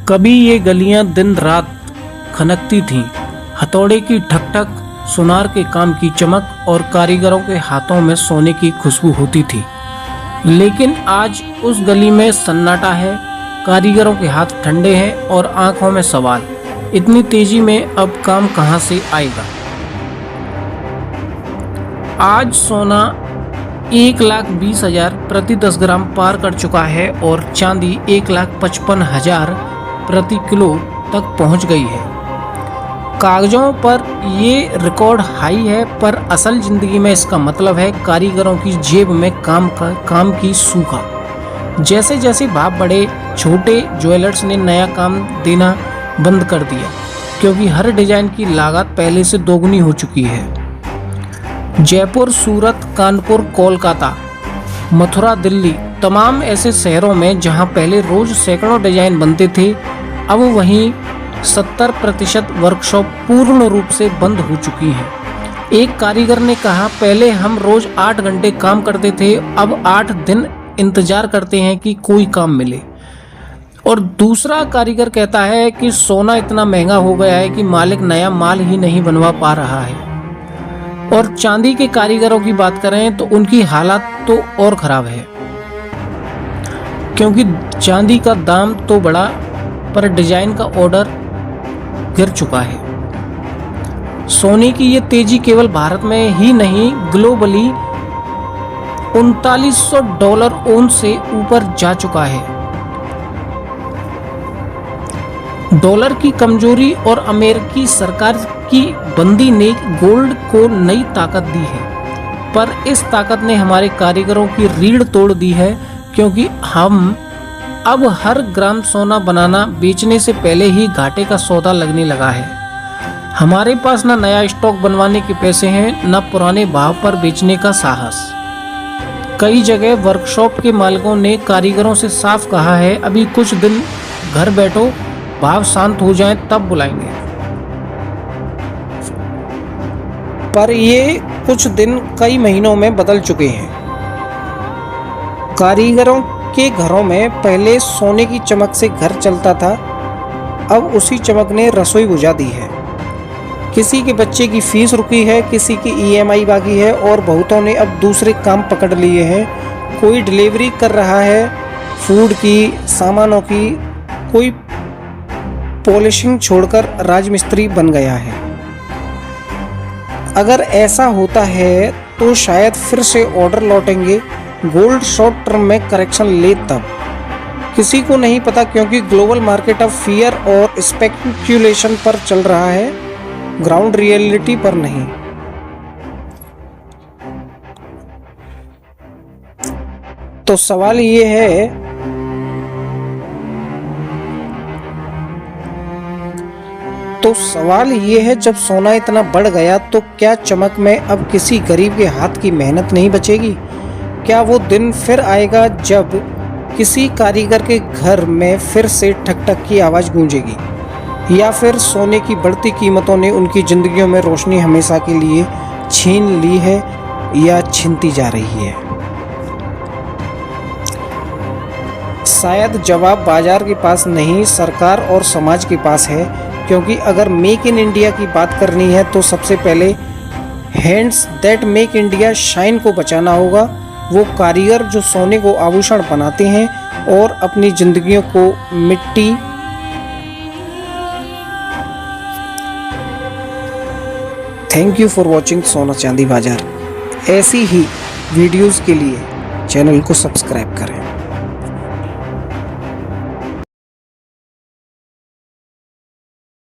कभी ये गलियां दिन रात खनकती थीं, हथौड़े की ठक ठक, सुनार के काम की चमक और कारीगरों के हाथों में सोने की खुशबू होती थी। लेकिन आज उस गली में सन्नाटा है, कारीगरों के हाथ ठंडे हैं और आंखों में सवाल, इतनी तेजी में अब काम कहां से आएगा। आज सोना 1,20,000 प्रति 10 ग्राम पार कर चुका है और चांदी 1,55,000 प्रति किलो तक पहुंच गई है। कागजों पर ये रिकॉर्ड हाई है, पर असल जिंदगी में इसका मतलब है कारीगरों की जेब में काम की सूखा। जैसे जैसे भाव बढ़े, छोटे ज्वेलर्स ने नया काम देना बंद कर दिया, क्योंकि हर डिजाइन की लागत पहले से दोगुनी हो चुकी है। जयपुर, सूरत, कानपुर, कोलकाता, मथुरा, दिल्ली, तमाम ऐसे शहरों में जहां पहले रोज सैकड़ों डिजाइन बनते थे, अब वहीं 70% वर्कशॉप पूर्ण रूप से बंद हो चुकी है। एक कारीगर ने कहा, पहले हम रोज 8 घंटे काम करते थे, अब 8 दिन इंतजार करते हैं कि कोई काम मिले। और दूसरा कारीगर कहता है कि सोना इतना महंगा हो गया है कि मालिक नया माल ही नहीं बनवा पा रहा है। और चांदी के कारीगरों की बात करें तो उनकी हालत तो और खराब है, क्योंकि चांदी का दाम तो बढ़ा पर डिजाइन का ऑर्डर गिर चुका है। सोने की ये तेजी केवल भारत में ही नहीं, ग्लोबली $3900 ओन से ऊपर जा चुका है। डॉलर की कमजोरी और अमेरिकी सरकार की बंदी ने गोल्ड को नई ताकत दी है, पर इस ताकत ने हमारे कारीगरों की रीढ़ तोड़ दी है, क्योंकि हम अब हर ग्राम सोना बनाना बेचने से पहले ही घाटे का सौदा लगने लगा है। हमारे पास न नया स्टॉक बनवाने के पैसे हैं, न पुराने भाव पर बेचने का साहस। कई जगह वर्कशॉप के मालिकों ने कारीगरों से साफ कहा है, अभी कुछ दिन घर बैठो, भाव शांत हो जाएं तब बुलाएंगे। पर ये कुछ दिन कई महीनों में बदल चुके हैं। कारीगरों के घरों में पहले सोने की चमक से घर चलता था, अब उसी चमक ने रसोई बुझा दी है। किसी के बच्चे की फीस रुकी है, किसी की EMI बाकी है और बहुतों ने अब दूसरे काम पकड़ लिए हैं। कोई डिलीवरी कर रहा है फूड की, सामानों की, कोई पॉलिशिंग छोड़कर राजमिस्त्री बन गया है। अगर ऐसा होता है तो शायद फिर से ऑर्डर लौटेंगे, गोल्ड शॉर्ट टर्म में करेक्शन ले तब। किसी को नहीं पता, क्योंकि ग्लोबल मार्केट अब फियर और स्पेकुलेशन पर चल रहा है, ग्राउंड रियलिटी पर नहीं। तो सवाल ये है जब सोना इतना बढ़ गया तो क्या चमक में अब किसी गरीब के हाथ की मेहनत नहीं बचेगी? क्या वो दिन फिर आएगा जब किसी कारीगर के घर में फिर से ठक ठक की आवाज़ गूंजेगी? या फिर सोने की बढ़ती कीमतों ने उनकी जिंदगियों में रोशनी हमेशा के लिए छीन ली है या छीनती जा रही है? शायद जवाब बाजार के पास नहीं, सरकार और समाज के पास है, क्योंकि अगर मेक इन इंडिया की बात करनी है तो सबसे पहले hands that make India shine को बचाना होगा। वो कारीगर जो सोने को आभूषण बनाते हैं और अपनी जिंदगियों को मिट्टी थैंक यू फॉर वॉचिंग सोना चांदी बाजार। ऐसी ही वीडियोस के लिए चैनल को सब्सक्राइब करें।